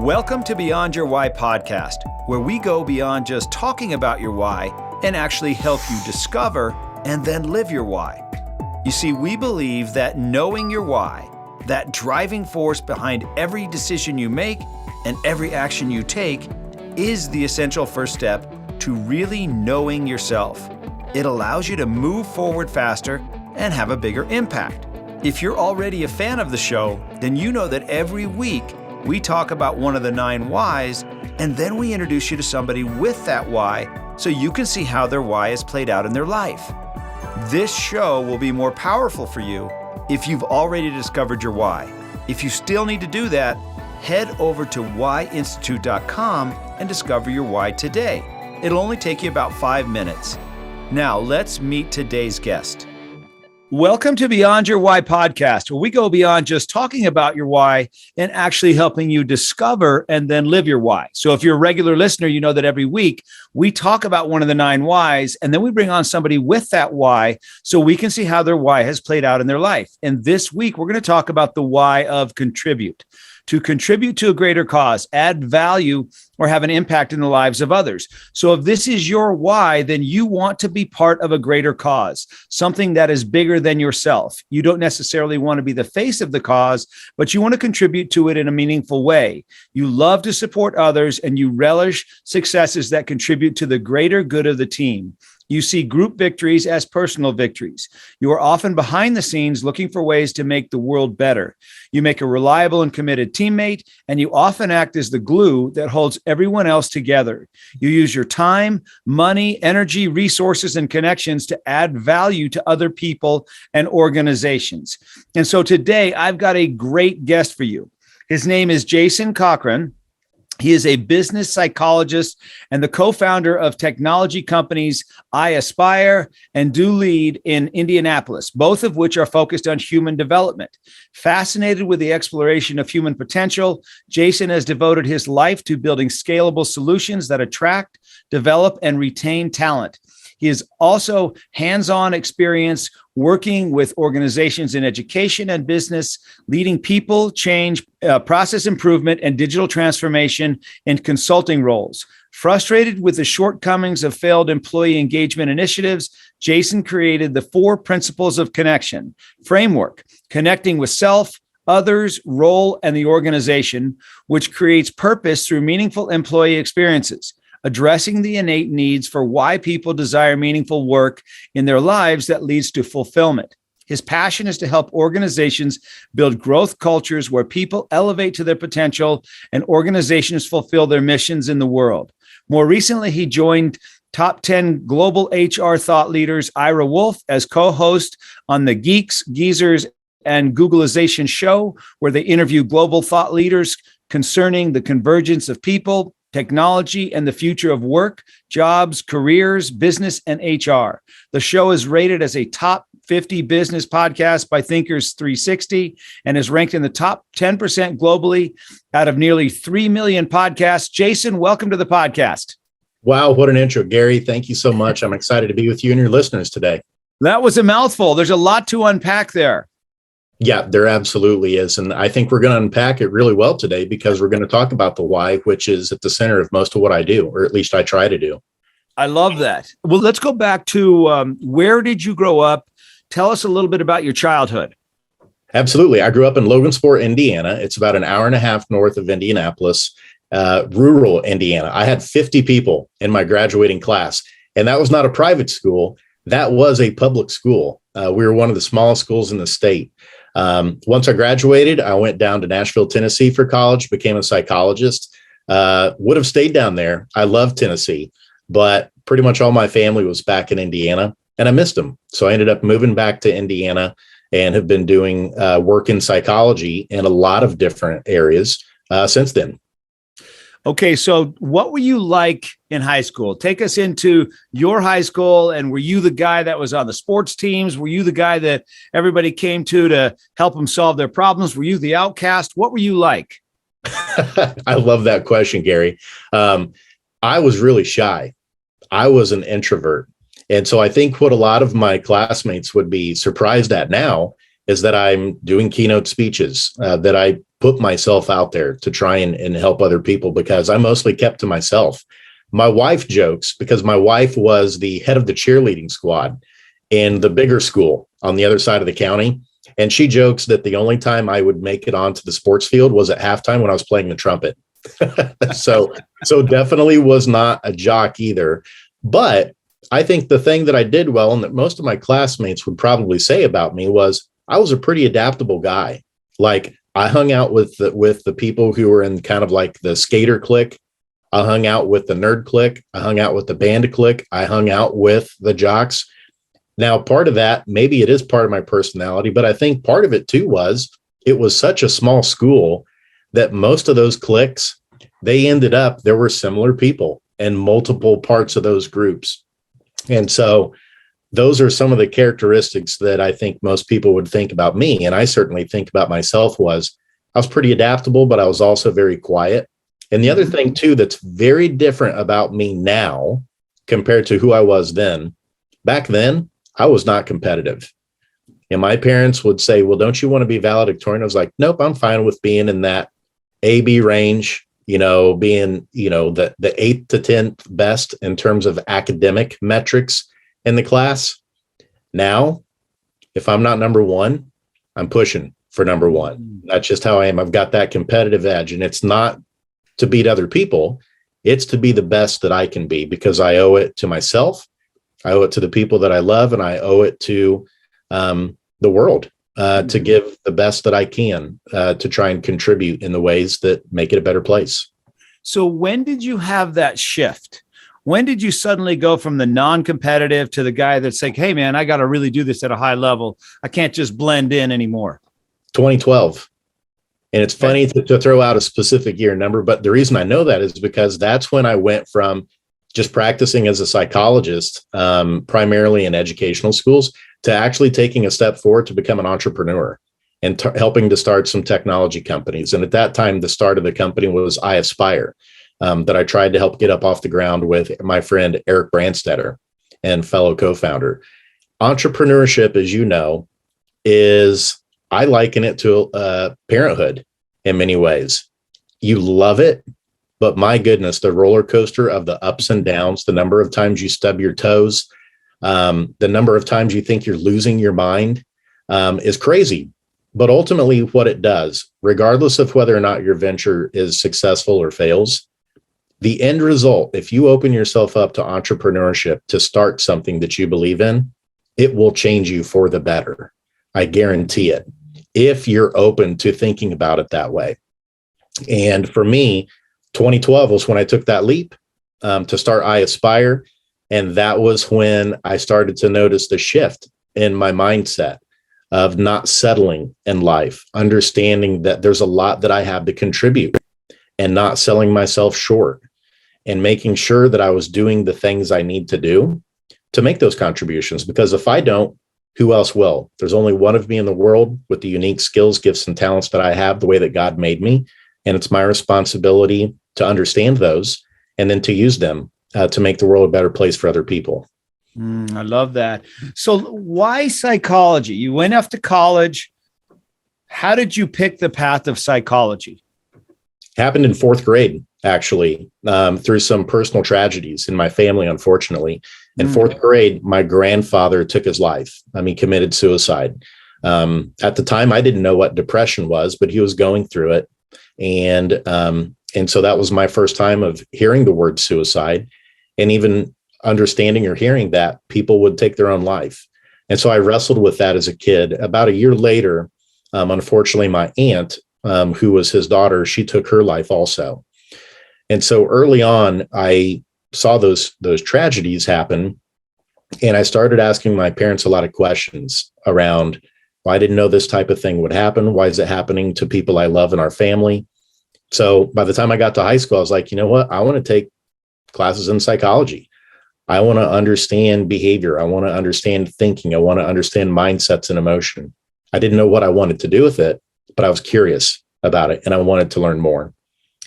Welcome to Beyond Your Why podcast, where we go beyond just talking about your why and actually help you discover and then live your why. You see, we believe that knowing your why, that driving force behind every decision you make and every action you take, is the essential first step to really knowing yourself. It allows you to move forward faster and have a bigger impact. If you're already a fan of the show, then you know that every week we talk about one of the 9 whys, and then we introduce you to somebody with that why so you can see how their why is played out in their life. This show will be more powerful for you if you've already discovered your why. If you still need to do that, head over to whyinstitute.com and discover your why today. It'll only take you about 5 minutes. Now, let's meet today's guest. Welcome to Beyond Your Why podcast, where we go beyond just talking about your why and actually helping you discover and then live your why. So if you're a regular listener, you know that every week we talk about one of the 9 whys, and then we bring on somebody with that why so we can see how their why has played out in their life. And this week, we're going to talk about the why of contribute. To contribute to a greater cause, add value, or have an impact in the lives of others. So if this is your why, then you want to be part of a greater cause, something that is bigger than yourself. You don't necessarily want to be the face of the cause, but you want to contribute to it in a meaningful way. You love to support others, and you relish successes that contribute to the greater good of the team. You see group victories as personal victories. You are often behind the scenes looking for ways to make the world better. You make a reliable and committed teammate, and you often act as the glue that holds everyone else together. You use your time, money, energy, resources, and connections to add value to other people and organizations. And so today, I've got a great guest for you. His name is Jason Cochran. He is a business psychologist and the co-founder of technology companies iAspire and Dulead in Indianapolis, both of which are focused on human development. Fascinated with the exploration of human potential, Jason has devoted his life to building scalable solutions that attract, develop, and retain talent. He is also hands-on experience working with organizations in education and business, leading people, change, process improvement, and digital transformation in consulting roles. Frustrated with the shortcomings of failed employee engagement initiatives, Jason created the 4 principles of connection framework, connecting with self, others, role, and the organization, which creates purpose through meaningful employee experiences, addressing the innate needs for why people desire meaningful work in their lives that leads to fulfillment. His passion is to help organizations build growth cultures where people elevate to their potential and organizations fulfill their missions in the world. More recently, he joined top 10 global HR thought leaders Ira Wolf as co-host on the Geeks, Geezers, and Googleization show, where they interview global thought leaders concerning the convergence of people, technology, and the future of work, jobs, careers, business, and HR. The show is rated as a top 50 business podcast by Thinkers 360 and is ranked in the top 10% globally out of nearly 3 million podcasts. Jason, welcome to the podcast. Wow, what an intro, Gary. Thank you so much. I'm excited to be with you and your listeners today. That was a mouthful. There's a lot to unpack there. Yeah, there absolutely is. And I think we're going to unpack it really well today because we're going to talk about the why, which is at the center of most of what I do, or at least I try to do. I love that. Well, let's go back to where did you grow up? Tell us a little bit about your childhood. Absolutely. I grew up in Logansport, Indiana. It's about an hour and a half north of Indianapolis, rural Indiana. I had 50 people in my graduating class, and that was not a private school. That was a public school. We were one of the smallest schools in the state. Once I graduated, I went down to Nashville, Tennessee for college, became a psychologist, would have stayed down there. I love Tennessee, but pretty much all my family was back in Indiana and I missed them. So I ended up moving back to Indiana and have been doing work in psychology in a lot of different areas since then. Okay, so what were you like in high school? Take us into your high school, and were you the guy that was on the sports teams? Were you the guy that everybody came to help them solve their problems? Were you the outcast? What were you like? I love that question, Gary. I was really shy. I was an introvert. And so I think what a lot of my classmates would be surprised at now is that I'm doing keynote speeches, that I put myself out there to try and help other people, because I mostly kept to myself. My wife jokes, because my wife was the head of the cheerleading squad in the bigger school on the other side of the county. And she jokes that the only time I would make it onto the sports field was at halftime when I was playing the trumpet. so definitely was not a jock either. But I think the thing that I did well, and that most of my classmates would probably say about me, was I was a pretty adaptable guy. Like, I hung out with the people who were in kind of like the skater clique. I hung out with the nerd clique. I hung out with the band clique. I hung out with the jocks. Now, part of that, maybe it is part of my personality, but I think part of it too was it was such a small school that most of those cliques, there were similar people in multiple parts of those groups. And so those are some of the characteristics that I think most people would think about me. And I certainly think about myself was I was pretty adaptable, but I was also very quiet. And the other thing too, that's very different about me now compared to who I was then, back then, I was not competitive. And my parents would say, well, don't you want to be valedictorian? I was like, nope, I'm fine with being in that AB range, being, the 8th to 10th best in terms of academic metrics in the class. Now, if I'm not number one, I'm pushing for number one. That's just how I am. I've got that competitive edge, and it's not to beat other people. It's to be the best that I can be, because I owe it to myself. I owe it to the people that I love, and I owe it to the world to give the best that I can to try and contribute in the ways that make it a better place. So when did you have that shift? When did you suddenly go from the non-competitive to the guy that's like, hey, man, I got to really do this at a high level. I can't just blend in anymore? 2012. And it's funny to throw out a specific year number, but the reason I know that is because that's when I went from just practicing as a psychologist, primarily in educational schools, to actually taking a step forward to become an entrepreneur and helping to start some technology companies. And at that time, the start of the company was iAspire, that I tried to help get up off the ground with my friend Eric Branstetter and fellow co-founder. Entrepreneurship, as you know, I liken it to parenthood in many ways. You love it, but my goodness, the roller coaster of the ups and downs, the number of times you stub your toes, the number of times you think you're losing your mind is crazy. But ultimately what it does, regardless of whether or not your venture is successful or fails, the end result, if you open yourself up to entrepreneurship, to start something that you believe in, it will change you for the better. I guarantee it, if you're open to thinking about it that way. And for me, 2012 was when I took that leap to start iAspire. And that was when I started to notice the shift in my mindset of not settling in life, understanding that there's a lot that I have to contribute and not selling myself short, and making sure that I was doing the things I need to do to make those contributions. Because if I don't, who else will? There's only one of me in the world with the unique skills, gifts, and talents that I have, the way that God made me. And it's my responsibility to understand those and then to use them to make the world a better place for other people. I love that. So why psychology? You went off to college. How did you pick the path of psychology? Happened in 4th grade, actually, through some personal tragedies in my family, unfortunately. In 4th grade, my grandfather took his life. He committed suicide. At the time, I didn't know what depression was, but he was going through it. And so that was my first time of hearing the word suicide, and even understanding or hearing that people would take their own life. And so I wrestled with that as a kid. About a year later, unfortunately, my aunt, who was his daughter, she took her life also. And so early on, I saw those tragedies happen, and I started asking my parents a lot of questions around, well, I didn't know this type of thing would happen. Why is it happening to people I love in our family? So by the time I got to high school, I was like, you know what? I want to take classes in psychology. I want to understand behavior. I want to understand thinking. I want to understand mindsets and emotion. I didn't know what I wanted to do with it, but I was curious about it and I wanted to learn more.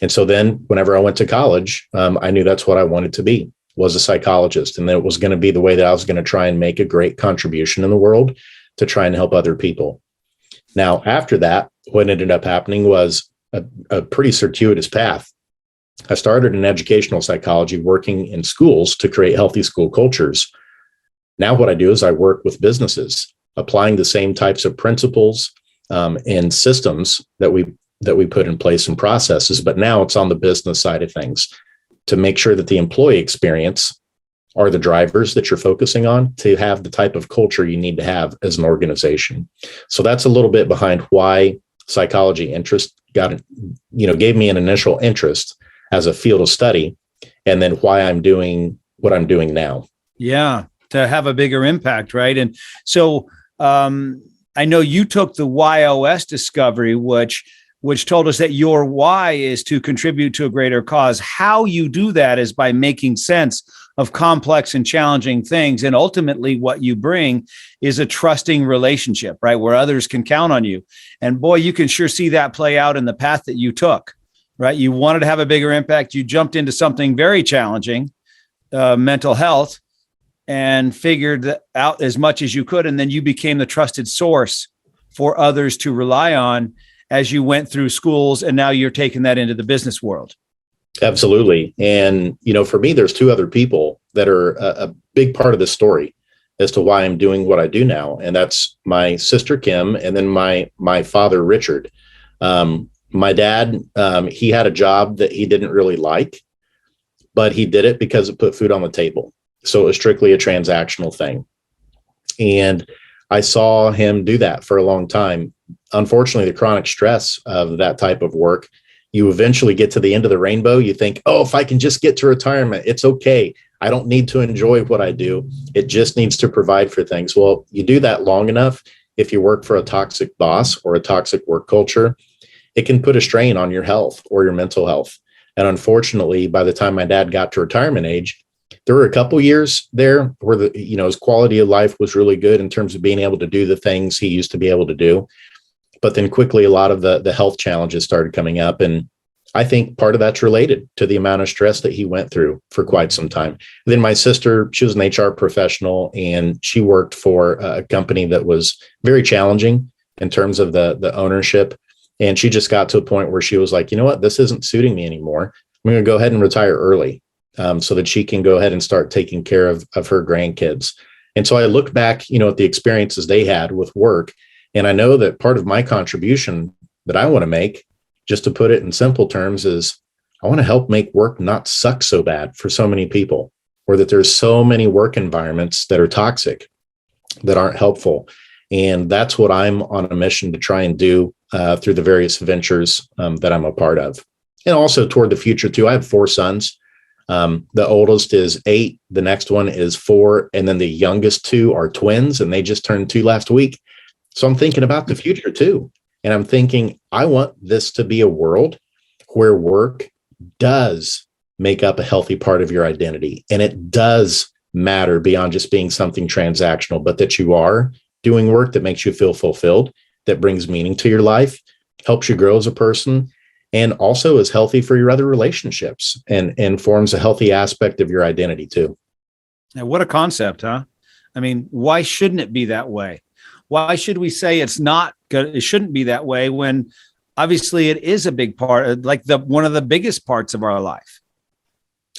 And so then whenever I went to college, I knew that's what I wanted to be, was a psychologist. And that it was going to be the way that I was going to try and make a great contribution in the world to try and help other people. Now, after that, what ended up happening was a pretty circuitous path. I started in educational psychology, working in schools to create healthy school cultures. Now, what I do is I work with businesses, applying the same types of principles and systems that we put in place and processes. But now it's on the business side of things to make sure that the employee experience are the drivers that you're focusing on to have the type of culture you need to have as an organization. So that's a little bit behind why psychology interest gave me an initial interest as a field of study, and then why I'm doing what I'm doing now. Yeah, to have a bigger impact, right? And so I know you took the YOS discovery, which told us that your why is to contribute to a greater cause. How you do that is by making sense of complex and challenging things. And ultimately, what you bring is a trusting relationship, right? Where others can count on you. And boy, you can sure see that play out in the path that you took, right? You wanted to have a bigger impact. You jumped into something very challenging, mental health, and figured out as much as you could. And then you became the trusted source for others to rely on as you went through schools. And now you're taking that into the business world. Absolutely. And, for me, there's two other people that are a big part of the story as to why I'm doing what I do now. And that's my sister, Kim, and then my father, Richard. My dad, he had a job that he didn't really like, but he did it because it put food on the table. So it was strictly a transactional thing. And I saw him do that for a long time. Unfortunately, the chronic stress of that type of work, you eventually get to the end of the rainbow. You think, oh, if I can just get to retirement, it's okay. I don't need to enjoy what I do. It just needs to provide for things. Well, you do that long enough. If you work for a toxic boss or a toxic work culture, it can put a strain on your health or your mental health. And unfortunately, by the time my dad got to retirement age, there were a couple years there where his quality of life was really good in terms of being able to do the things he used to be able to do. But then quickly, a lot of the health challenges started coming up. And I think part of that's related to the amount of stress that he went through for quite some time. Then my sister, she was an HR professional, and she worked for a company that was very challenging in terms of the ownership. And she just got to a point where she was like, you know what, this isn't suiting me anymore. I'm going to go ahead and retire early so that she can go ahead and start taking care of her grandkids. And so I looked back, at the experiences they had with work. And I know that part of my contribution that I want to make, just to put it in simple terms, is I want to help make work not suck so bad for so many people, or that there's so many work environments that are toxic, that aren't helpful. And that's what I'm on a mission to try and do through the various ventures that I'm a part of. And also toward the future too. I have 4 sons. The oldest is 8. The next one is 4. And then the youngest 2 are twins, and they just turned 2 last week. So I'm thinking about the future too. And I'm thinking, I want this to be a world where work does make up a healthy part of your identity. And it does matter beyond just being something transactional, but that you are doing work that makes you feel fulfilled, that brings meaning to your life, helps you grow as a person, and also is healthy for your other relationships and forms a healthy aspect of your identity too. Now, what a concept, huh? I mean, why shouldn't it be that way? Why should we say it's not good? It shouldn't be that way when obviously it is a big part, like one of the biggest parts of our life.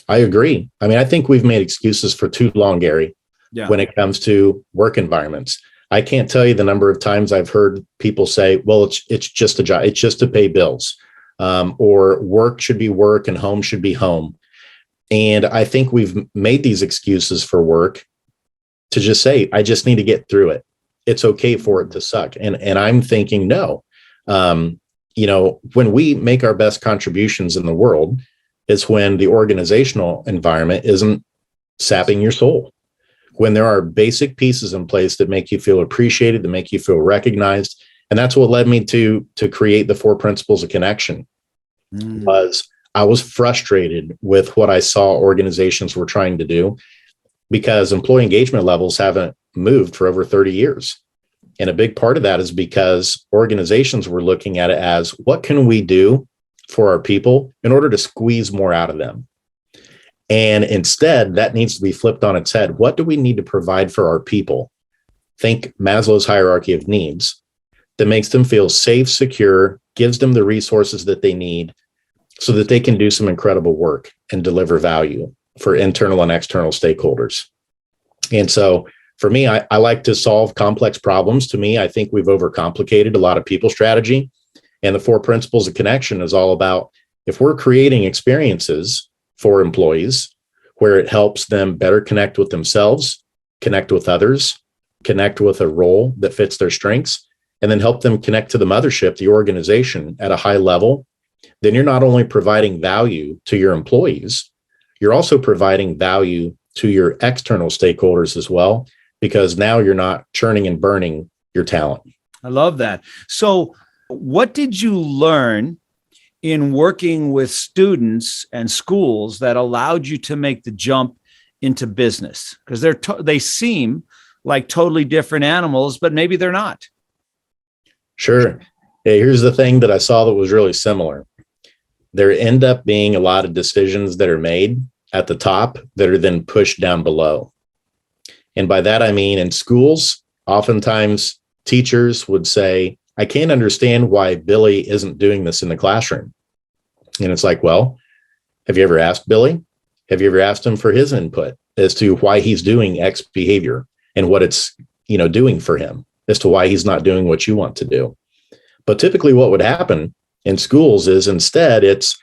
I agree. I mean, I think we've made excuses for too long, Gary, when it comes to work environments. I can't tell you the number of times I've heard people say, well, it's just a job. It's just to pay bills, or work should be work and home should be home. And I think we've made these excuses for work to just say, I just need to get through it. It's okay for it to suck. And I'm thinking, no, when we make our best contributions in the world, it's when the organizational environment isn't sapping your soul. When there are basic pieces in place that make you feel appreciated, that make you feel recognized. And that's what led me to create the 4 principles of connection. Was I was frustrated with what I saw organizations were trying to do, because employee engagement levels haven't moved for over 30 years. And a big part of that is because organizations were looking at it as, what can we do for our people in order to squeeze more out of them? And instead, that needs to be flipped on its head. What do we need to provide for our people? Think Maslow's hierarchy of needs. that makes them feel safe, secure, gives them the resources that they need so that they can do some incredible work and deliver value for internal and external stakeholders. And so for me, I like to solve complex problems. To me, I think we've overcomplicated a lot of people strategy. And the 4 principles of connection is all about, if we're creating experiences for employees where it helps them better connect with themselves, connect with others, connect with a role that fits their strengths, and then help them connect to the mothership, the organization, at a high level, then you're not only providing value to your employees, you're also providing value to your external stakeholders as well, because now you're not churning and burning your talent. I love that. So what did you learn in working with students and schools that allowed you to make the jump into business? Because they seem like totally different animals, but maybe they're not. Sure. Hey, here's the thing that I saw that was really similar. There end up being a lot of decisions that are made at the top that are then pushed down below. And by that, I mean, in schools, oftentimes teachers would say, I can't understand why Billy isn't doing this in the classroom. And it's like, well, have you ever asked Billy? Have you ever asked him for his input as to why he's doing X behavior and what it's, doing for him, as to why he's not doing what you want to do? But typically what would happen in schools is instead it's,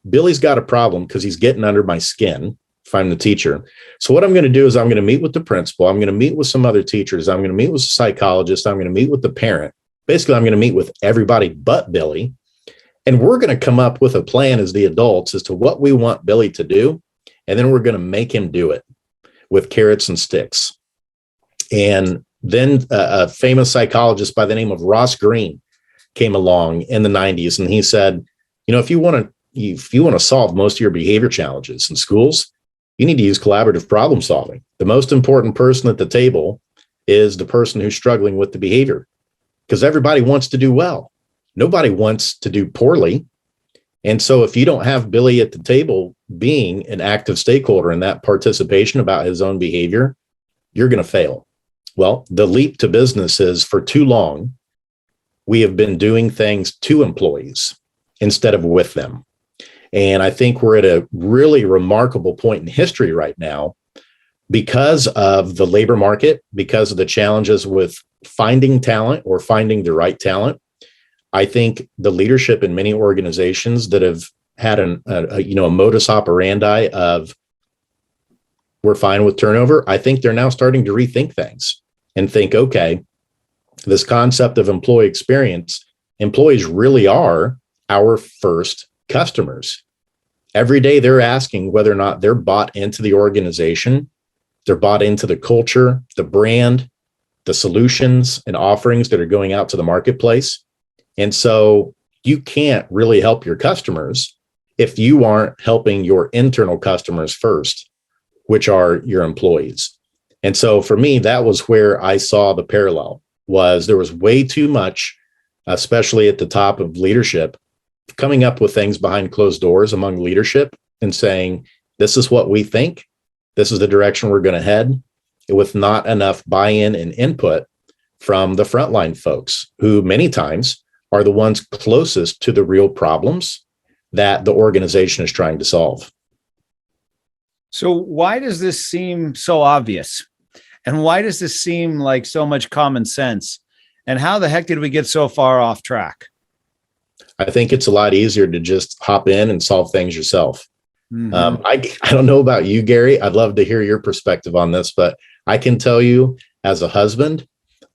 Billy's got a problem because he's getting under my skin if I'm the teacher. So what I'm going to do is I'm going to meet with the principal. I'm going to meet with some other teachers. I'm going to meet with a psychologist. I'm going to meet with the parent. Basically, I'm going to meet with everybody but Billy. And we're going to come up with a plan as the adults as to what we want Billy to do. And then we're going to make him do it with carrots and sticks. And then a famous psychologist by the name of Ross Greene came along in the 90s. And he said, if you want to solve most of your behavior challenges in schools, you need to use collaborative problem solving. The most important person at the table is the person who's struggling with the behavior, because everybody wants to do well. Nobody wants to do poorly. And so if you don't have Billy at the table being an active stakeholder in that participation about his own behavior, you're going to fail. Well, the leap to business is, for too long, we have been doing things to employees instead of with them. And I think we're at a really remarkable point in history right now because of the labor market, because of the challenges with finding talent or finding the right talent. I think the leadership in many organizations that have had a modus operandi of, we're fine with turnover, I think they're now starting to rethink things and think, okay, this concept of employee experience, employees really are our first customers. Every day they're asking whether or not they're bought into the organization, they're bought into the culture, the brand, the solutions and offerings that are going out to the marketplace. And so you can't really help your customers if you aren't helping your internal customers first, which are your employees. And so for me, that was where I saw the parallel. Was there was way too much, especially at the top of leadership, coming up with things behind closed doors among leadership and saying, this is what we think, this is the direction we're going to head, with not enough buy-in and input from the frontline folks, who many times are the ones closest to the real problems that the organization is trying to solve. So why does this seem so obvious? And why does this seem like so much common sense? And how the heck did we get so far off track? I think it's a lot easier to just hop in and solve things yourself. Mm-hmm. I don't know about you, Gary. I'd love to hear your perspective on this, but I can tell you as a husband,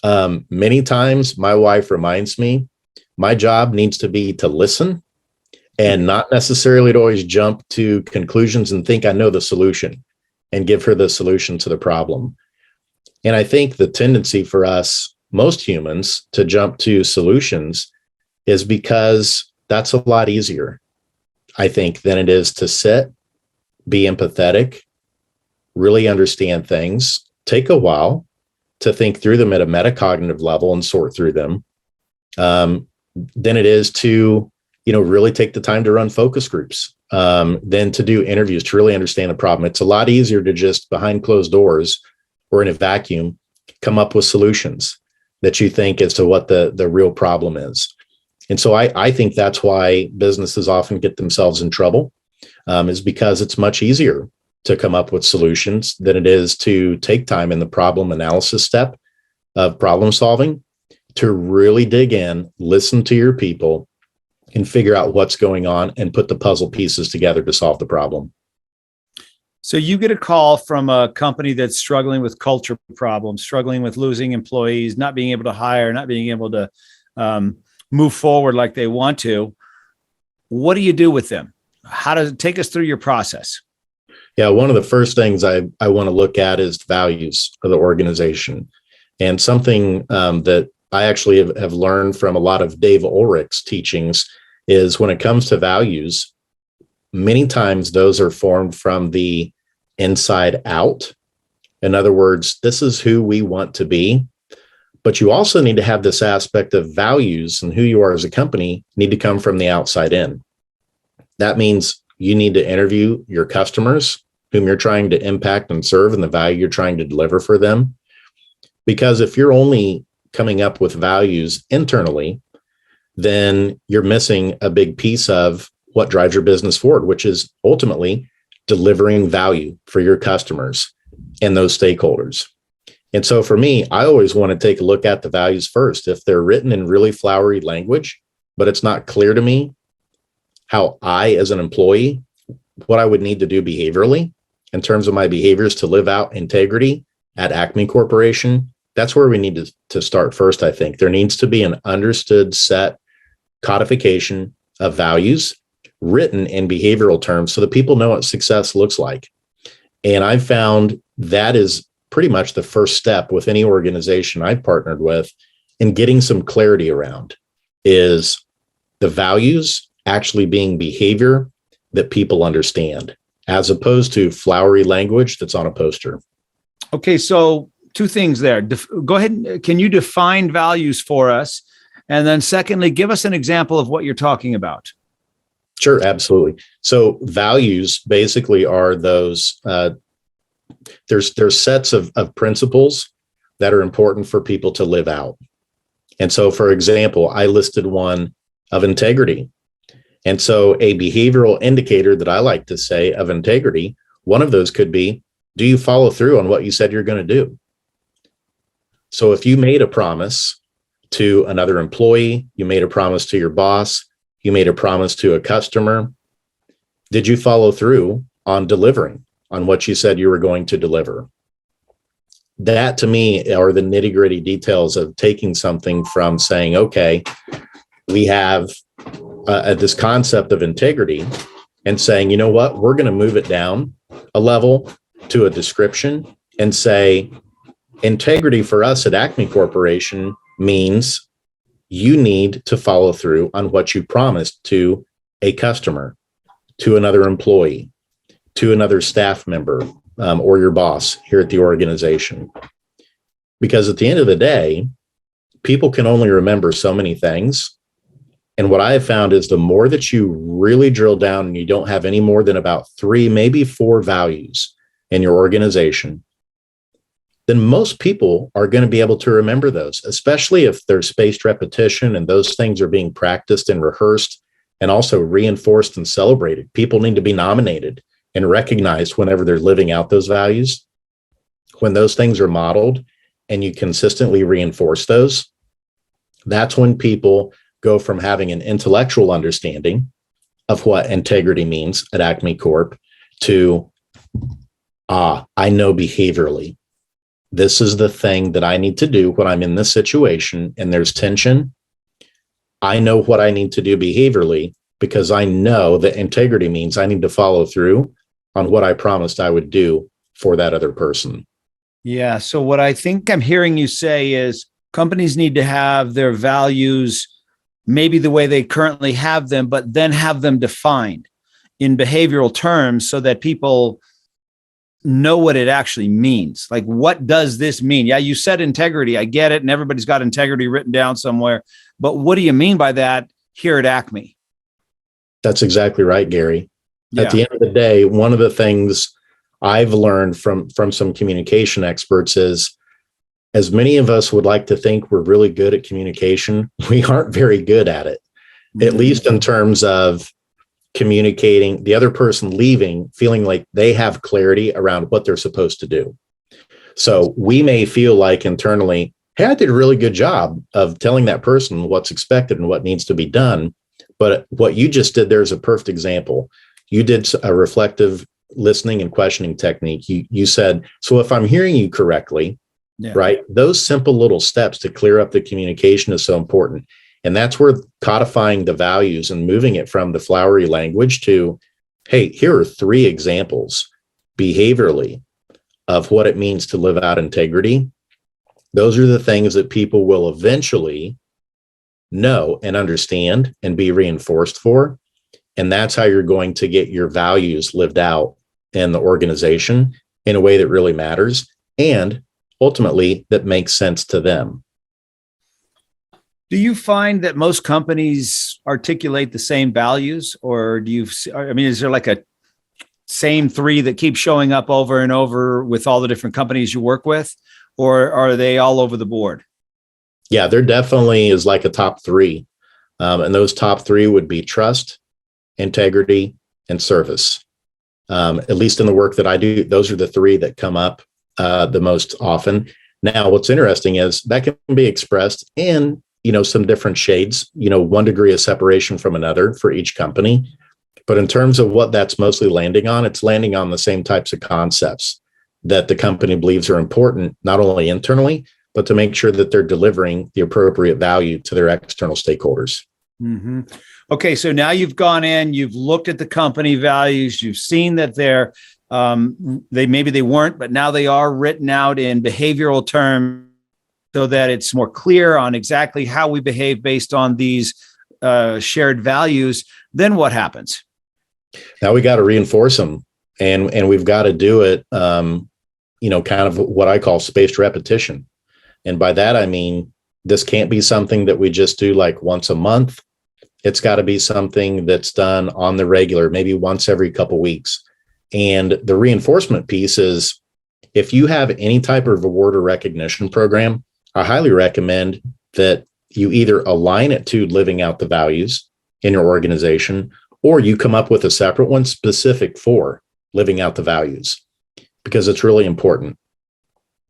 many times my wife reminds me, my job needs to be to listen and not necessarily to always jump to conclusions and think I know the solution and give her the solution to the problem. And I think the tendency for us, most humans, to jump to solutions is because that's a lot easier, I think, than it is to sit, be empathetic, really understand things, take a while to think through them at a metacognitive level and sort through them, than it is to, really take the time to run focus groups, than to do interviews to really understand the problem. It's a lot easier to just behind closed doors or in a vacuum come up with solutions. that you think as to what the real problem is. And so I think that's why businesses often get themselves in trouble, is because it's much easier to come up with solutions than it is to take time in the problem analysis step of problem solving to really dig in, listen to your people, and figure out what's going on and put the puzzle pieces together to solve the problem. So you get a call from a company that's struggling with culture problems, struggling with losing employees, not being able to hire, not being able to move forward like they want to. What do you do with them? How does it take us through your process? Yeah, one of the first things I want to look at is values of the organization. And something that I actually have learned from a lot of Dave Ulrich's teachings is when it comes to values, many times those are formed from the inside out. In other words, this is who we want to be. But you also need to have this aspect of values and who you are as a company need to come from the outside in. That means you need to interview your customers whom you're trying to impact and serve and the value you're trying to deliver for them. Because if you're only coming up with values internally, then you're missing a big piece of what drives your business forward, which is ultimately delivering value for your customers and those stakeholders. And so for me, I always want to take a look at the values first. If they're written in really flowery language, but it's not clear to me how I, as an employee, what I would need to do behaviorally in terms of my behaviors to live out integrity at Acme Corporation, that's where we need to start first, I think. There needs to be an understood set codification of values written in behavioral terms so that people know what success looks like. And I've found that is pretty much the first step with any organization I've partnered with in getting some clarity around is the values actually being behavior that people understand, as opposed to flowery language that's on a poster. Okay, so two things there. Go ahead. Can you define values for us? And then secondly, give us an example of what you're talking about. Sure, absolutely. So values basically are those, there's sets of principles that are important for people to live out. And so, for example, I listed one of integrity. And so a behavioral indicator that I like to say of integrity, one of those could be, do you follow through on what you said you're going to do? So if you made a promise to another employee, you made a promise to your boss, you made a promise to a customer, did you follow through on delivering on what you said you were going to deliver? That to me are the nitty-gritty details of taking something from saying, okay, we have this concept of integrity and saying, you know what, we're going to move it down a level to a description and say, integrity for us at Acme Corporation means you need to follow through on what you promised to a customer, to another employee, to another staff member, or your boss here at the organization. Because at the end of the day, people can only remember so many things. And what I have found is the more that you really drill down and you don't have any more than about 3, maybe 4 values in your organization, then most people are going to be able to remember those, especially if there's spaced repetition and those things are being practiced and rehearsed and also reinforced and celebrated. People need to be nominated and recognized whenever they're living out those values. When those things are modeled and you consistently reinforce those, that's when people go from having an intellectual understanding of what integrity means at Acme Corp to, I know behaviorally, this is the thing that I need to do when I'm in this situation and there's tension. I know what I need to do behaviorally because I know that integrity means I need to follow through on what I promised I would do for that other person. Yeah. So what I think I'm hearing you say is companies need to have their values maybe the way they currently have them, but then have them defined in behavioral terms so that people know what it actually means. Like, what does this mean? Yeah, you said integrity. I get it. And everybody's got integrity written down somewhere. But what do you mean by that here at Acme? That's exactly right, Gary. Yeah. At the end of the day, one of the things I've learned from some communication experts is as many of us would like to think we're really good at communication, we aren't very good at it, at least in terms of communicating the other person leaving, feeling like they have clarity around what they're supposed to do. So we may feel like internally, hey, I did a really good job of telling that person what's expected and what needs to be done. But what you just did there is a perfect example. You did a reflective listening and questioning technique. You said, so if I'm hearing you correctly, right, those simple little steps to clear up the communication is so important. And that's where codifying the values and moving it from the flowery language to, hey, here are 3 examples behaviorally of what it means to live out integrity. Those are the things that people will eventually know and understand and be reinforced for. And that's how you're going to get your values lived out in the organization in a way that really matters and ultimately that makes sense to them. Do you find that most companies articulate the same values, or is there like a same 3 that keep showing up over and over with all the different companies you work with, or are they all over the board? Yeah, there definitely is like a top 3. And those top 3 would be trust, integrity, and service. At least in the work that I do, those are the 3 that come up the most often. Now, what's interesting is that can be expressed in, some different shades, 1 degree of separation from another for each company. But in terms of what that's mostly landing on, it's landing on the same types of concepts that the company believes are important, not only internally, but to make sure that they're delivering the appropriate value to their external stakeholders. Mm-hmm. Okay, so now you've gone in, you've looked at the company values, you've seen that maybe they weren't, but now they are written out in behavioral terms so that it's more clear on exactly how we behave based on these shared values. Then what happens? Now we got to reinforce them, and we've got to do it, kind of what I call spaced repetition. And by that, I mean, this can't be something that we just do like once a month. It's got to be something that's done on the regular, maybe once every couple of weeks. And the reinforcement piece is, if you have any type of reward or recognition program, I highly recommend that you either align it to living out the values in your organization, or you come up with a separate one specific for living out the values, because it's really important.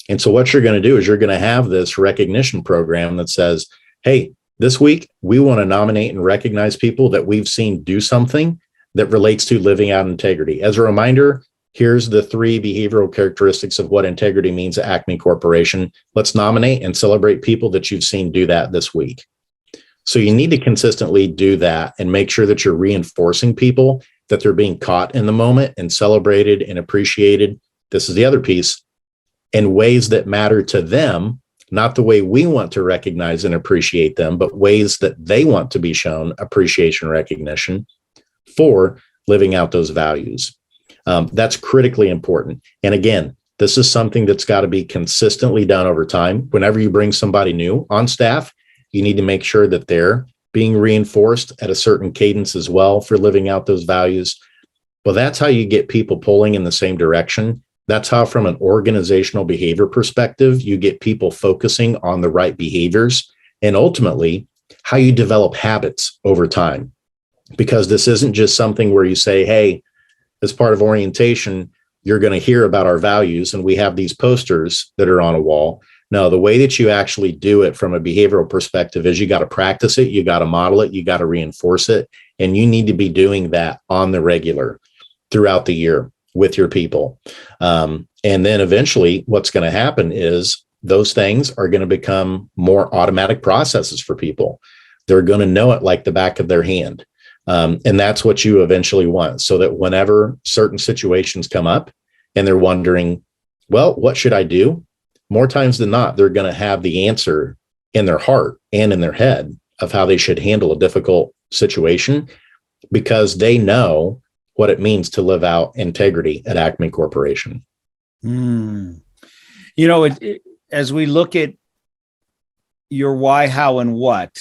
And so what you're going to do is you're going to have this recognition program that says, hey, this week, we want to nominate and recognize people that we've seen do something that relates to living out integrity. As a reminder, here's the 3 behavioral characteristics of what integrity means at Acme Corporation. Let's nominate and celebrate people that you've seen do that this week. So you need to consistently do that and make sure that you're reinforcing people, that they're being caught in the moment and celebrated and appreciated. This is the other piece, in ways that matter to them, not the way we want to recognize and appreciate them, but ways that they want to be shown appreciation and recognition for living out those values. That's critically important. And again, this is something that's got to be consistently done over time. Whenever you bring somebody new on staff, you need to make sure that they're being reinforced at a certain cadence as well for living out those values. Well, that's how you get people pulling in the same direction. That's how, from an organizational behavior perspective, you get people focusing on the right behaviors, and ultimately how you develop habits over time. Because this isn't just something where you say, hey, as part of orientation, you're going to hear about our values and we have these posters that are on a wall. No, the way that you actually do it from a behavioral perspective is you got to practice it, you got to model it, you got to reinforce it, and you need to be doing that on the regular throughout the year with your people. And then eventually what's going to happen is those things are going to become more automatic processes for people. They're going to know it like the back of their hand. And that's what you eventually want, so that whenever certain situations come up and they're wondering, well, what should I do? More times than not, they're going to have the answer in their heart and in their head of how they should handle a difficult situation, because they know what it means to live out integrity at Acme Corporation. As we look at your why, how, and what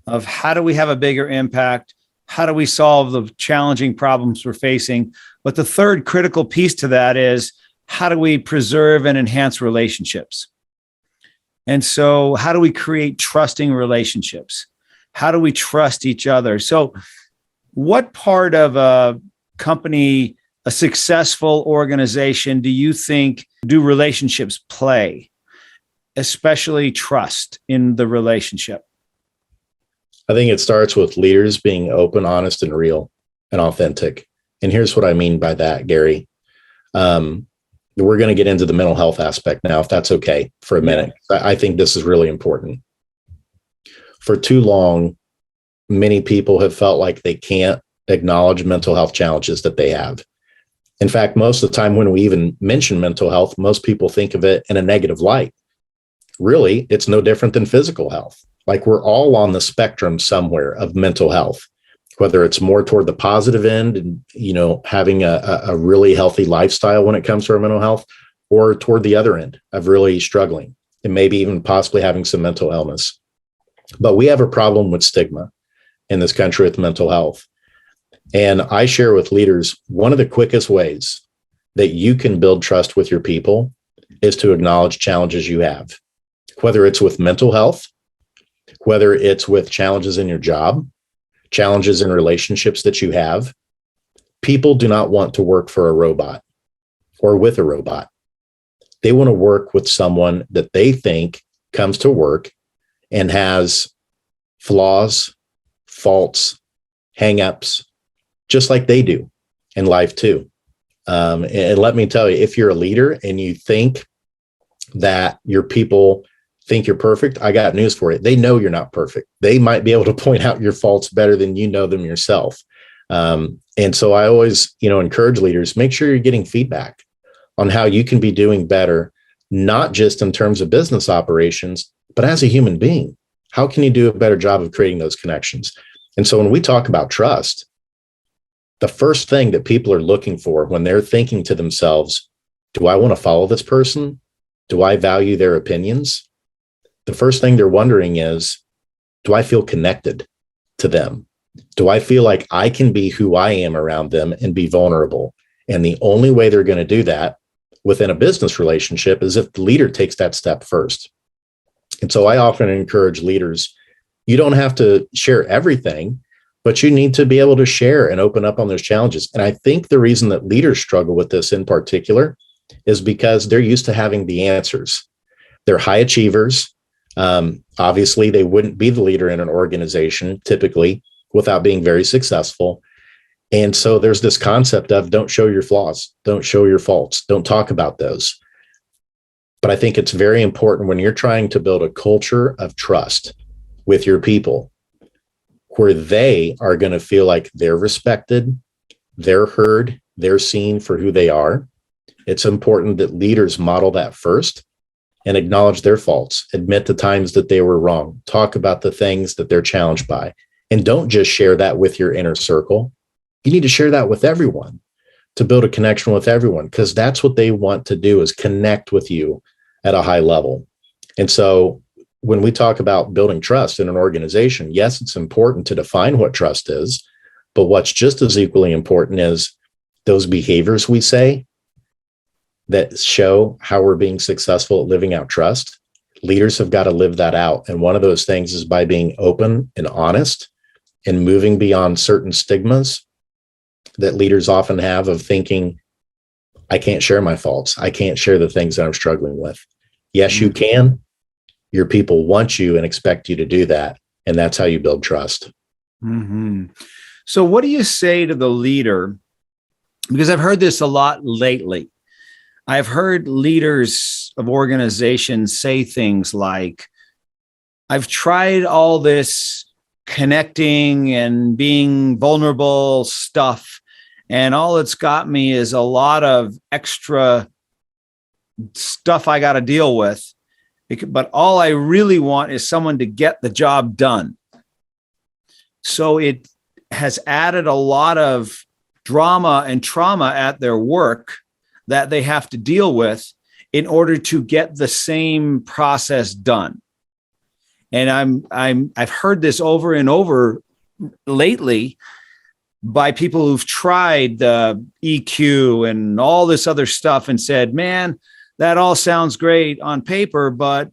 of how do we have a bigger impact? How do we solve the challenging problems we're facing? But the third critical piece to that is, how do we preserve and enhance relationships? And so how do we create trusting relationships? How do we trust each other? So what part of a company, a successful organization, do you think do relationships play, especially trust in the relationship? I think it starts with leaders being open, honest, and real and authentic. And here's what I mean by that, Gary. We're going to get into the mental health aspect now, if that's okay, for a minute. I think this is really important. For too long, many people have felt like they can't acknowledge mental health challenges that they have. In fact, most of the time when we even mention mental health, most people think of it in a negative light. Really, it's no different than physical health. Like, we're all on the spectrum somewhere of mental health, whether it's more toward the positive end and, having a really healthy lifestyle when it comes to our mental health, or toward the other end of really struggling and maybe even possibly having some mental illness. But we have a problem with stigma in this country with mental health. And I share with leaders, one of the quickest ways that you can build trust with your people is to acknowledge challenges you have, whether it's with mental health, whether it's with challenges in your job, challenges in relationships that you have. People do not want to work for a robot or with a robot. They want to work with someone that they think comes to work and has flaws, faults, hangups, just like they do in life too. And let me tell you, if you're a leader and you think that your people think you're perfect, I got news for you. They know you're not perfect. They might be able to point out your faults better than you know them yourself. And so I always, encourage leaders, make sure you're getting feedback on how you can be doing better, not just in terms of business operations, but as a human being. How can you do a better job of creating those connections? And so when we talk about trust, the first thing that people are looking for when they're thinking to themselves, do I want to follow this person? Do I value their opinions? The first thing they're wondering is, do I feel connected to them? Do I feel like I can be who I am around them and be vulnerable? And the only way they're going to do that within a business relationship is if the leader takes that step first. And so I often encourage leaders, you don't have to share everything, but you need to be able to share and open up on those challenges. And I think the reason that leaders struggle with this in particular is because they're used to having the answers. They're high achievers. Obviously, they wouldn't be the leader in an organization typically without being very successful. And so there's this concept of don't show your flaws, don't show your faults, don't talk about those. But I think it's very important when you're trying to build a culture of trust with your people, where they are going to feel like they're respected, they're heard, they're seen for who they are. It's important that leaders model that first and acknowledge their faults, admit the times that they were wrong, talk about the things that they're challenged by, and don't just share that with your inner circle. You need to share that with everyone to build a connection with everyone, because that's what they want to do, is connect with you at a high level. And so when we talk about building trust in an organization, yes, it's important to define what trust is, but what's just as equally important is those behaviors we say that show how we're being successful at living out trust. Leaders have got to live that out. And one of those things is by being open and honest and moving beyond certain stigmas that leaders often have of thinking, I can't share my faults. I can't share the things that I'm struggling with. Yes, you can. Your people want you and expect you to do that. And that's how you build trust. Mm-hmm. So what do you say to the leader? Because I've heard this a lot lately. I've heard leaders of organizations say things like, I've tried all this connecting and being vulnerable stuff, and all it's got me is a lot of extra stuff I got to deal with. But all I really want is someone to get the job done. So it has added a lot of drama and trauma at their work that they have to deal with in order to get the same process done. And I've heard this over and over lately by people who've tried the EQ and all this other stuff and said, man, that all sounds great on paper, but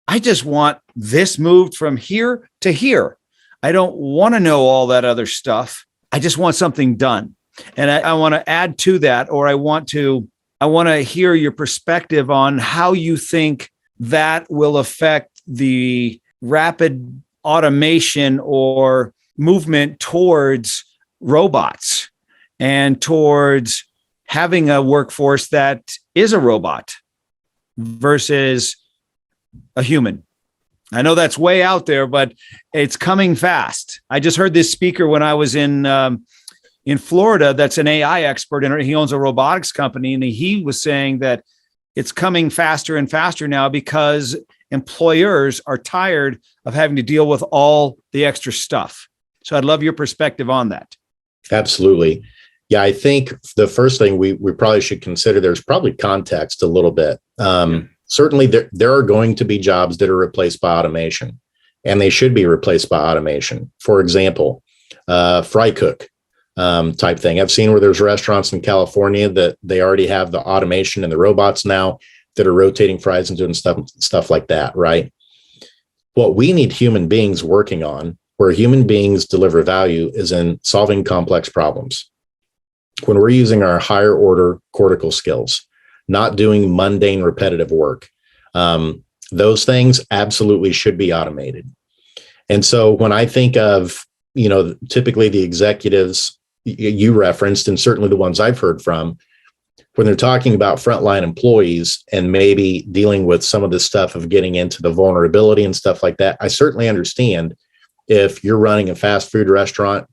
I just want this moved from here to here. I don't want to know all that other stuff. I just want something done. And I want to add to that, or I want to hear your perspective on how you think that will affect the rapid automation or movement towards robots and towards having a workforce that is a robot versus a human. I know that's way out there, but it's coming fast. I just heard this speaker when I was in Florida that's an AI expert, and he owns a robotics company, and he was saying that it's coming faster and faster now because employers are tired of having to deal with all the extra stuff. So I'd love your perspective on that. Absolutely. Yeah, I think the first thing we probably should consider, there's probably context a little bit. Certainly, there are going to be jobs that are replaced by automation, and they should be replaced by automation. For example, fry cook type thing. I've seen where there's restaurants in California that they already have the automation and the robots now that are rotating fries and doing stuff like that, right? What we need human beings working on, where human beings deliver value, is in solving complex problems. When we're using our higher order cortical skills, not doing mundane, repetitive work. Those things absolutely should be automated. And so when I think of, typically the executives you referenced, and certainly the ones I've heard from, when they're talking about frontline employees and maybe dealing with some of the stuff of getting into the vulnerability and stuff like that, I certainly understand if you're running a fast food restaurant,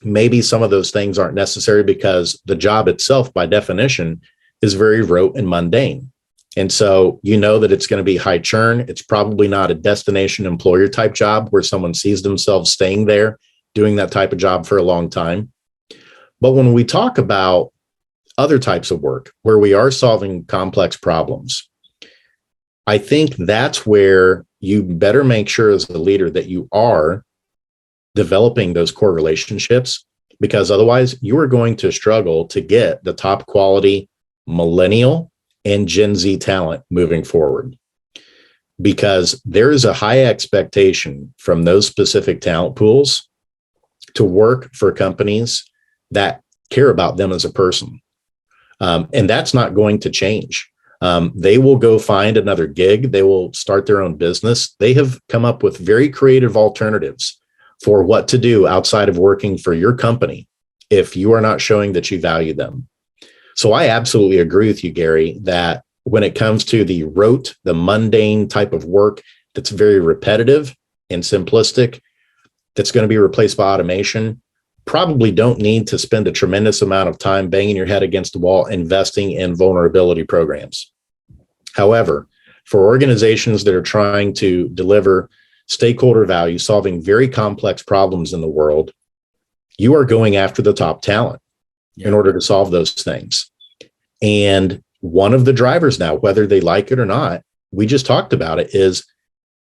maybe some of those things aren't necessary because the job itself, by definition, is very rote and mundane. And so that it's going to be high churn. It's probably not a destination employer type job where someone sees themselves staying there, doing that type of job for a long time. But when we talk about other types of work where we are solving complex problems, I think that's where you better make sure as a leader that you are developing those core relationships, because otherwise you are going to struggle to get the top quality millennial and Gen Z talent moving forward, because there is a high expectation from those specific talent pools to work for companies that care about them as a person. And that's not going to change. They will go find another gig. They will start their own business. They have come up with very creative alternatives for what to do outside of working for your company if you are not showing that you value them. So I absolutely agree with you, Gary, that when it comes to the rote, the mundane type of work that's very repetitive and simplistic, that's going to be replaced by automation, probably don't need to spend a tremendous amount of time banging your head against the wall investing in vulnerability programs. However, for organizations that are trying to deliver stakeholder value, solving very complex problems in the world, you are going after the top talent in order to solve those things. And one of the drivers now, whether they like it or not, we just talked about it, is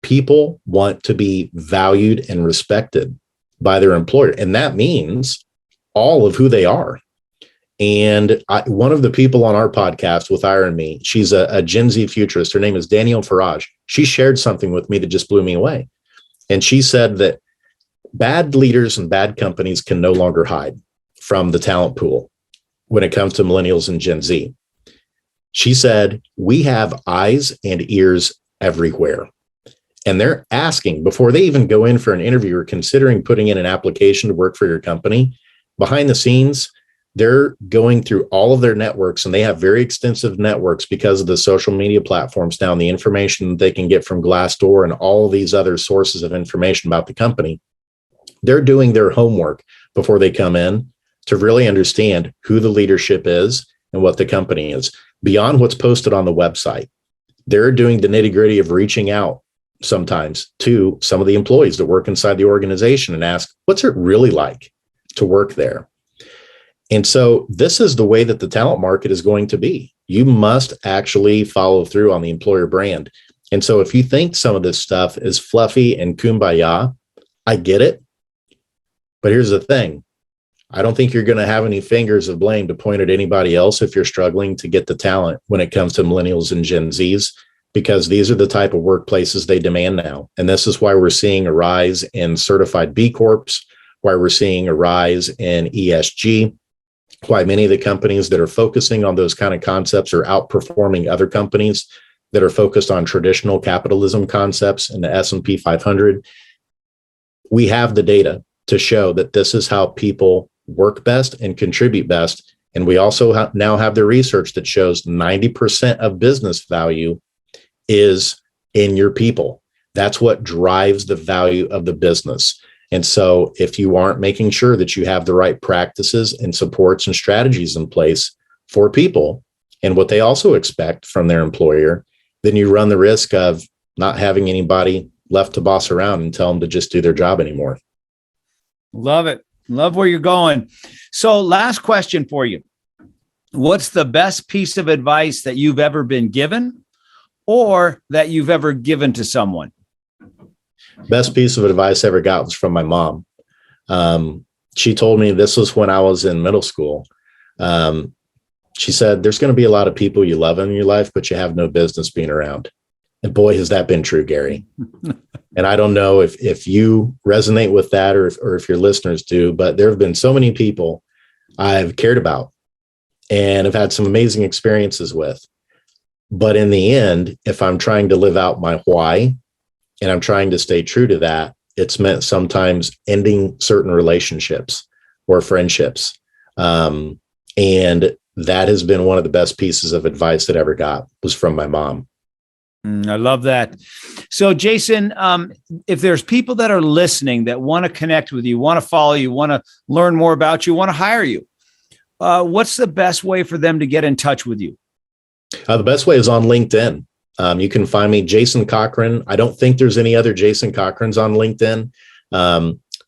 people want to be valued and respected by their employer. And that means all of who they are. And one of the people on our podcast with Ira and me, she's a Gen Z futurist. Her name is Danielle Farage. She shared something with me that just blew me away. And she said that bad leaders and bad companies can no longer hide from the talent pool when it comes to millennials and Gen Z. She said, we have eyes and ears everywhere. And they're asking, before they even go in for an interview or considering putting in an application to work for your company, behind the scenes, they're going through all of their networks, and they have very extensive networks because of the social media platforms now and the information that they can get from Glassdoor and all of these other sources of information about the company. They're doing their homework before they come in to really understand who the leadership is and what the company is. Beyond what's posted on the website, they're doing the nitty-gritty of reaching out sometimes to some of the employees that work inside the organization and ask, what's it really like to work there? And so this is the way that the talent market is going to be. You must actually follow through on the employer brand. And so if you think some of this stuff is fluffy and kumbaya, I get it. But here's the thing. I don't think you're going to have any fingers of blame to point at anybody else if you're struggling to get the talent when it comes to millennials and Gen Zs. because these are the type of workplaces they demand now. And this is why we're seeing a rise in certified B Corps, why we're seeing a rise in ESG, why many of the companies that are focusing on those kind of concepts are outperforming other companies that are focused on traditional capitalism concepts in the S&P 500. We have the data to show that this is how people work best and contribute best. And we also now have the research that shows 90% of business value is in your people. That's what drives the value of the business. And so if you aren't making sure that you have the right practices and supports and strategies in place for people and what they also expect from their employer, then you run the risk of not having anybody left to boss around and tell them to just do their job anymore. Love it. Love where you're going. So last question for you. What's the best piece of advice that you've ever been given or that you've ever given to someone? Best piece of advice I ever got was from my mom. She told me, this was when I was in middle school. She said, there's going to be a lot of people you love in your life, but you have no business being around. And boy, has that been true, Gary. And I don't know if you resonate with that or if your listeners do, but there have been so many people I've cared about and have had some amazing experiences with. But in the end, if I'm trying to live out my why and I'm trying to stay true to that, it's meant sometimes ending certain relationships or friendships. And that has been one of the best pieces of advice that I ever got was from my mom. I love that. So, Jason, if there's people that are listening that want to connect with you, want to follow you, want to learn more about you, want to hire you, what's the best way for them to get in touch with you? The best way is on LinkedIn. You can find me, Jason Cochran. I don't think there's any other Jason Cochrans on LinkedIn.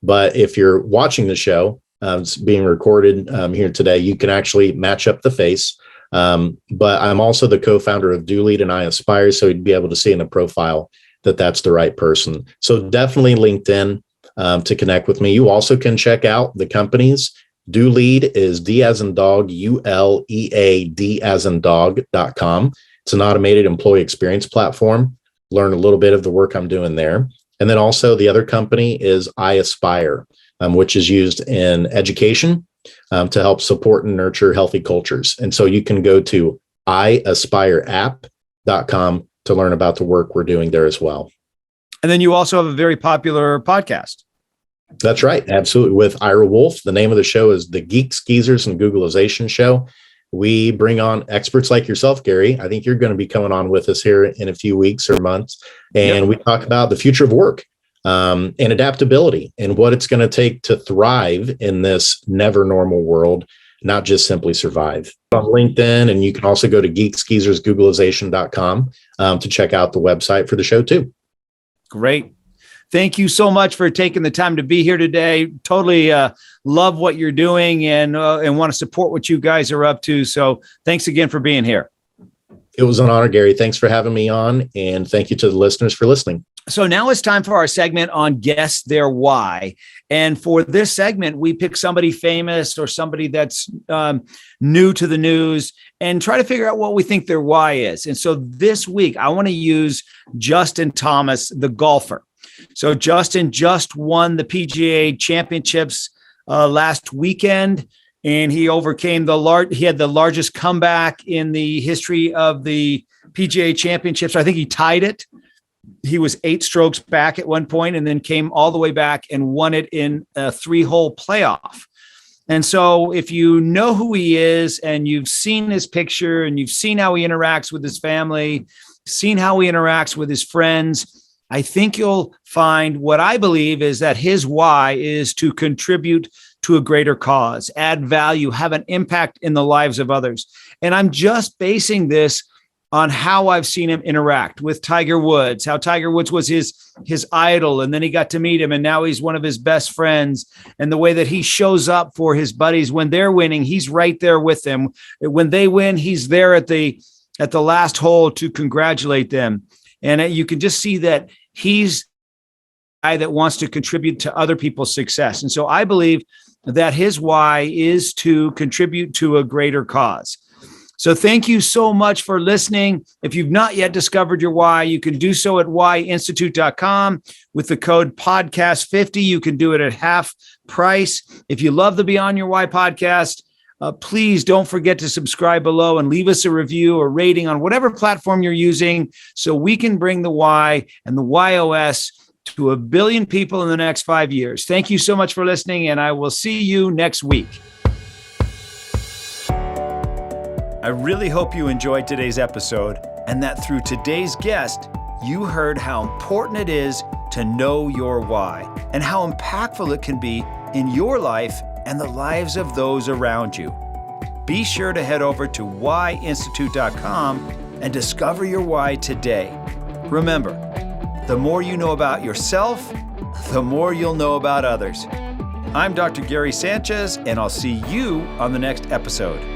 But if you're watching the show, it's being recorded here today, you can actually match up the face. But I'm also the co-founder of Dulead and iAspire, so you'd be able to see in the profile that that's the right person. So definitely LinkedIn to connect with me. You also can check out the companies. Dulead is D as in dog, ULEAD as in dog.com. It's an automated employee experience platform. Learn a little bit of the work I'm doing there. And then also the other company is iAspire, which is used in education to help support and nurture healthy cultures. And so you can go to iAspireapp.com to learn about the work we're doing there as well. And then you also have a very popular podcast. That's right. Absolutely. With Ira Wolf. The name of the show is the Geeks, Geezers, and Googleization Show. We bring on experts like yourself, Gary. I think you're going to be coming on with us here in a few weeks or months. And we talk about the future of work and adaptability and what it's going to take to thrive in this never normal world, not just simply survive. On LinkedIn, and you can also go to geeksgeezersgoogleization.com to check out the website for the show too. Great. Thank you so much for taking the time to be here today. Totally love what you're doing and want to support what you guys are up to. So thanks again for being here. It was an honor, Gary. Thanks for having me on. And thank you to the listeners for listening. So now it's time for our segment on Guess Their Why. And for this segment, we pick somebody famous or somebody that's new to the news and try to figure out what we think their why is. And so this week, I want to use Justin Thomas, the golfer. So Justin just won the PGA championships last weekend, and he overcame he had the largest comeback in the history of the PGA championships. I think he tied it. He was 8 strokes back at one point and then came all the way back and won it in a 3-hole playoff. And so if you know who he is and you've seen his picture and you've seen how he interacts with his family, seen how he interacts with his friends, I think you'll find what I believe is that his why is to contribute to a greater cause, add value, have an impact in the lives of others. And I'm just basing this on how I've seen him interact with Tiger Woods, how Tiger Woods was his idol, and then he got to meet him, and now he's one of his best friends, and the way that he shows up for his buddies when they're winning, he's right there with them. When they win, he's there at the last hole to congratulate them. And you can just see that he's a guy that wants to contribute to other people's success. And so I believe that his why is to contribute to a greater cause. So thank you so much for listening. If you've not yet discovered your why, you can do so at whyinstitute.com with the code podcast50. You can do it at half price. If you love the Beyond Your Why podcast, please don't forget to subscribe below and leave us a review or rating on whatever platform you're using so we can bring the why and the YOS to 1 billion people in the next 5 years. Thank you so much for listening, and I will see you next week. I really hope you enjoyed today's episode and that through today's guest, you heard how important it is to know your why and how impactful it can be in your life and the lives of those around you. Be sure to head over to whyinstitute.com and discover your why today. Remember, the more you know about yourself, the more you'll know about others. I'm Dr. Gary Sanchez, and I'll see you on the next episode.